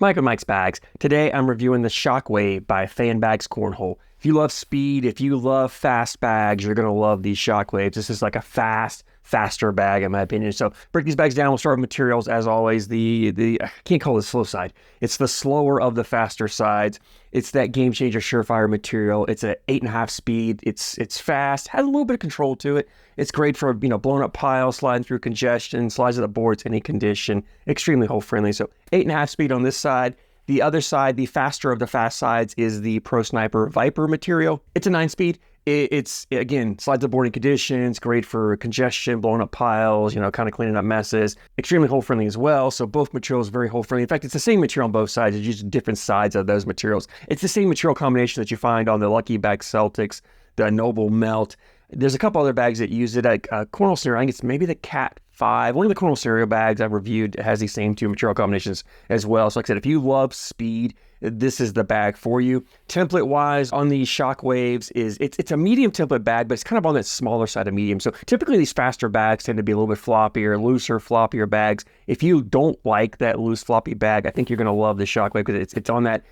Mike with Mike's Bags. Today I'm reviewing the Shockwave by FanBags Cornhole. If you love speed, if you love fast bags, you're going to love these Shockwaves. This is like a faster bag in my opinion. So break these bags down. We'll start with materials as always. I can't call it the slow side. It's the slower of the faster sides. It's that game changer surefire material. It's an 8.5 speed. It's fast, has a little bit of control to it. It's great for, blowing up piles, sliding through congestion, slides of the boards, any condition. Extremely hole friendly. So 8.5 speed on this side. The other side, the faster of the fast sides, is the Pro Sniper Viper material. It's a 9-speed. It's again, slides the board in conditions, great for congestion, blowing up piles, kind of cleaning up messes. Extremely hole friendly as well. So both materials very hole friendly. In fact, it's the same material on both sides. It's just different sides of those materials. It's the same material combination that you find on the Lucky Bag Celtics, the Noble Melt. There's a couple other bags that use it. Cornhole Scenario, I think it's maybe the Cat 5. One of the Cornhole Scenario bags I've reviewed has these same two material combinations as well. So like I said, if you love speed, this is the bag for you. Template wise on these Shockwaves it's a medium template bag, but it's kind of on that smaller side of medium. So typically these faster bags tend to be a little bit floppier, looser, floppier bags. If you don't like that loose floppy bag, I think you're going to love the Shockwave because it's on that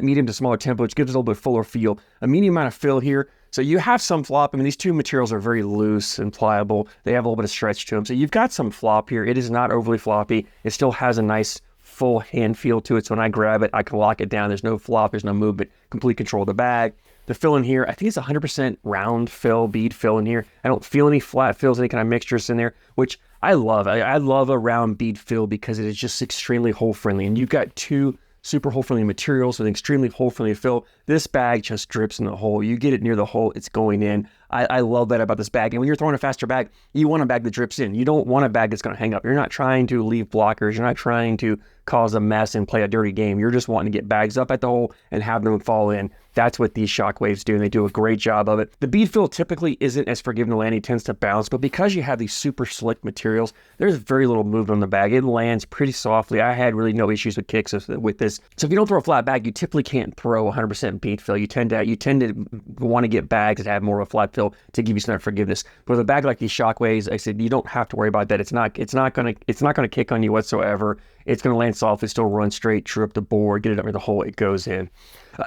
medium to smaller template, which gives it a little bit fuller feel. A medium amount of fill here. So you have some flop. I mean, these two materials are very loose and pliable. They have a little bit of stretch to them. So you've got some flop here. It is not overly floppy. It still has a nice full hand feel to it. So when I grab it, I can lock it down. There's no flop. There's no movement. Complete control of the bag. The fill in here, I think it's 100% round fill, bead fill in here. I don't feel any flat fills, any kind of mixtures in there, which I love. I love a round bead fill because it is just extremely hole friendly. And you've got two super hole friendly materials with an extremely hole friendly fill. This bag just drips in the hole. You get it near the hole, it's going in. I love that about this bag. And when you're throwing a faster bag, you want a bag that drips in. You don't want a bag that's going to hang up. You're not trying to leave blockers. You're not trying to cause a mess and play a dirty game. You're just wanting to get bags up at the hole and have them fall in. That's what these Shockwaves do, and they do a great job of it. The bead fill typically isn't as forgiving to land. It tends to bounce, but because you have these super slick materials, there's very little movement on the bag. It lands pretty softly. I had really no issues with kicks with this. So if you don't throw a flat bag, you typically can't throw 100% bead fill. You tend to want to get bags that have more of a flat fill to give you some forgiveness. But with a bag like these Shockwaves, I said you don't have to worry about that. It's not gonna kick on you whatsoever. It's going to land softly, still run straight, true up the board, get it up near the hole, it goes in.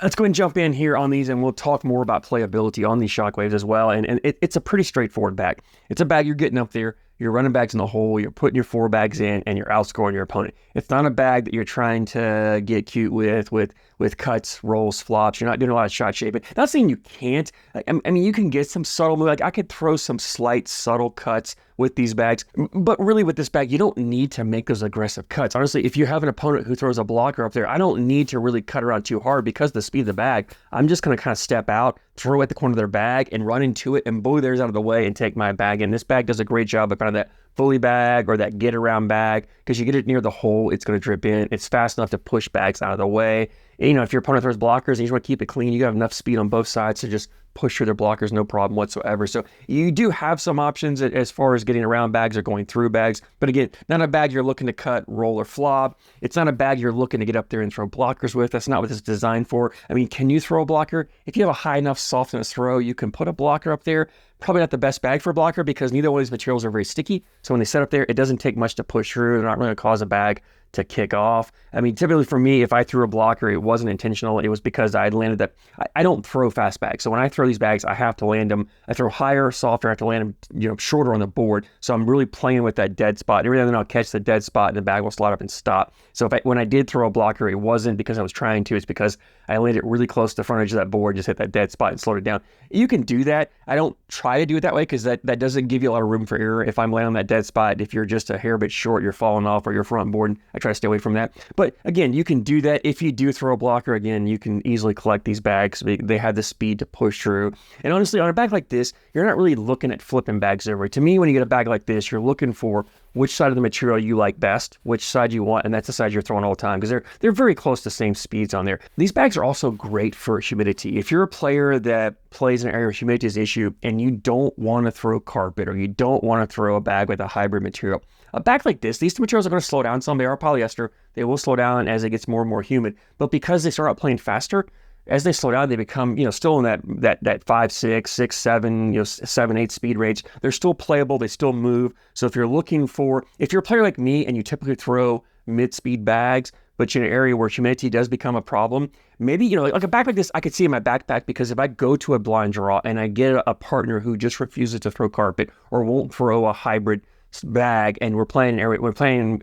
Let's go ahead and jump in here on these, and we'll talk more about playability on these Shockwaves as well. And it's a pretty straightforward bag. It's a bag you're getting up there, you're running bags in the hole, you're putting your 4 bags in, and you're outscoring your opponent. It's not a bag that you're trying to get cute with cuts, rolls, flops. You're not doing a lot of shot shaping. Not saying you can't. I mean, you can get some subtle, like I could throw some slight subtle cuts with these bags, but really with this bag, you don't need to make those aggressive cuts. Honestly, if you have an opponent who throws a blocker up there, I don't need to really cut around too hard because of the speed of the bag. I'm just going to kind of step out, throw at the corner of their bag and run into it and blow theirs out of the way and take my bag in. This bag does a great job of kind of that fully bag or that get around bag because you get it near the hole, it's going to drip in. It's fast enough to push bags out of the way. And, if your opponent throws blockers and you just want to keep it clean, you have enough speed on both sides to just push through their blockers, no problem whatsoever. So you do have some options as far as getting around bags or going through bags. But again, not a bag you're looking to cut, roll, or flop. It's not a bag you're looking to get up there and throw blockers with. That's not what this is designed for. I mean, can you throw a blocker? If you have a high enough softness throw, you can put a blocker up there. Probably not the best bag for a blocker because neither one of these materials are very sticky. So when they set up there, it doesn't take much to push through. They're not really going to cause a bag to kick off. I mean, typically for me, if I threw a blocker, it wasn't intentional. It was because I landed that. I don't throw fast bags. So when I throw these bags, I have to land them. I throw higher, softer. I have to land them, shorter on the board. So I'm really playing with that dead spot. Every now and then I'll catch the dead spot and the bag will slide up and stop. So when I did throw a blocker, it wasn't because I was trying to. It's because I landed really close to the front edge of that board, just hit that dead spot and slowed it down. You can do that. I don't try to do it that way because that doesn't give you a lot of room for error. If I'm landing on that dead spot, if you're just a hair bit short, you're falling off or you're front board, I try to stay away from that. But again, you can do that. If you do throw a blocker, again, you can easily collect these bags. They have the speed to push through. And honestly, on a bag like this, you're not really looking at flipping bags over. To me, when you get a bag like this, you're looking for which side of the material you like best, which side you want, and that's the side you're throwing all the time because they're very close to the same speeds on there. These bags are also great for humidity. If you're a player that plays in an area where humidity is an issue and you don't want to throw carpet or you don't want to throw a bag with a hybrid material, a bag like this, these two materials are going to slow down some. They are polyester. They will slow down as it gets more and more humid, but because they start out playing faster, as they slow down, they become, still in that 5, 6, 6, 7, 7, 8 speed range. They're still playable. They still move. So if you're a player like me and you typically throw mid-speed bags, but in an area where humidity does become a problem, maybe, you know, like a bag like this, I could see in my backpack, because if I go to a blind draw and I get a partner who just refuses to throw carpet or won't throw a hybrid bag, and we're playing an area, we're playing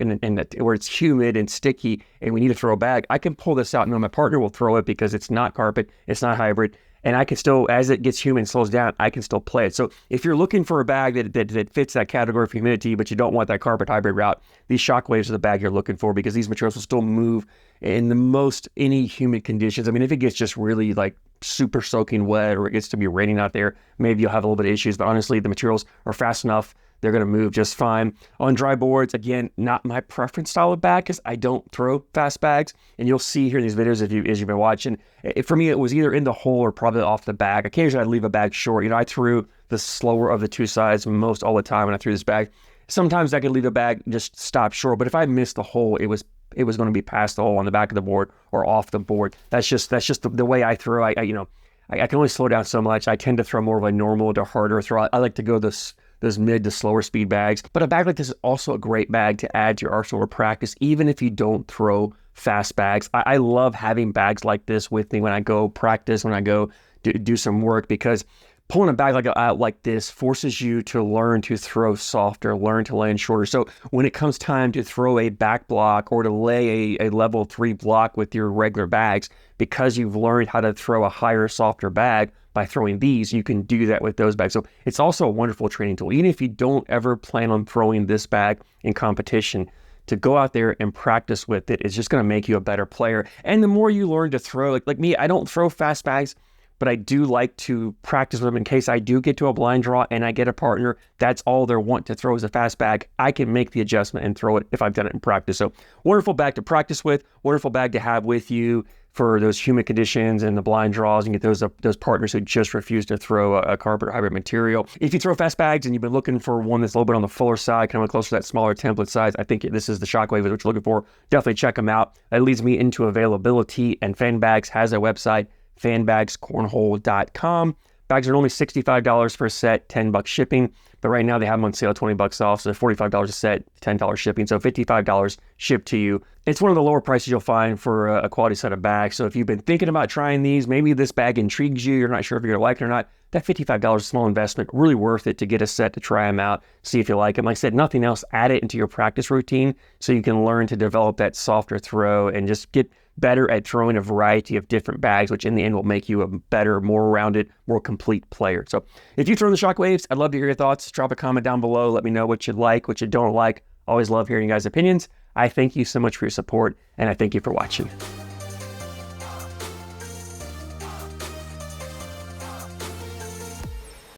where it's humid and sticky and we need to throw a bag, I can pull this out and know my partner will throw it because it's not carpet, it's not hybrid, and I can still, as it gets humid and slows down, I can still play it. So if you're looking for a bag that fits that category for humidity, but you don't want that carpet hybrid route, these Shockwaves are the bag you're looking for, because these materials will still move in the most any humid conditions. I mean, if it gets just really like super soaking wet or it gets to be raining out there, maybe you'll have a little bit of issues, but honestly, the materials are fast enough. They're going to move just fine. On dry boards, again, not my preference style of bag, because I don't throw fast bags. And you'll see here in these videos, as you've been watching, for me, it was either in the hole or probably off the bag. Occasionally, I'd leave a bag short. You know, I threw the slower of the two sides most all the time when I threw this bag. Sometimes I could leave a bag just stop short, but if I missed the hole, it was going to be past the hole on the back of the board or off the board. That's just the way I throw. I can only slow down so much. I tend to throw more of a normal to harder throw. I like to go those mid to slower speed bags. But a bag like this is also a great bag to add to your arsenal or practice, even if you don't throw fast bags. I love having bags like this with me when I go practice, when I go do some work, because pulling a bag like this forces you to learn to throw softer, learn to land shorter. So when it comes time to throw a back block or to lay a level 3 block with your regular bags, because you've learned how to throw a higher, softer bag by throwing these, you can do that with those bags. So it's also a wonderful training tool. Even if you don't ever plan on throwing this bag in competition, to go out there and practice with it is just going to make you a better player. And the more you learn to throw, like me, I don't throw fast bags, but I do like to practice with them in case I do get to a blind draw and I get a partner, that's all they want to throw is a fast bag. I can make the adjustment and throw it if I've done it in practice. So wonderful bag to practice with, wonderful bag to have with you for those humid conditions and the blind draws, and get those partners who just refuse to throw a carpet or hybrid material. If you throw fast bags and you've been looking for one that's a little bit on the fuller side, kind of closer to that smaller template size, I think this is the Shockwave is what you're looking for. Definitely check them out. That leads me into availability, and FanBags has a website, FanBagsCornhole.com. Bags are only $65 for a set, $10 shipping, but right now they have them on sale, $20 off, so $45 a set, $10 shipping, so $55 shipped to you. It's one of the lower prices you'll find for a quality set of bags. So if you've been thinking about trying these, maybe this bag intrigues you, you're not sure if you're gonna like it or not, that $55 small investment, really worth it to get a set to try them out, see if you like them. Like I said, nothing else, add it into your practice routine so you can learn to develop that softer throw and just get better at throwing a variety of different bags, which in the end will make you a better, more rounded, more complete player. So if you throw the Shockwaves, I'd love to hear your thoughts. Drop a comment down below. Let me know what you like, what you don't like. Always love hearing you guys' opinions. I thank you so much for your support, and I thank you for watching.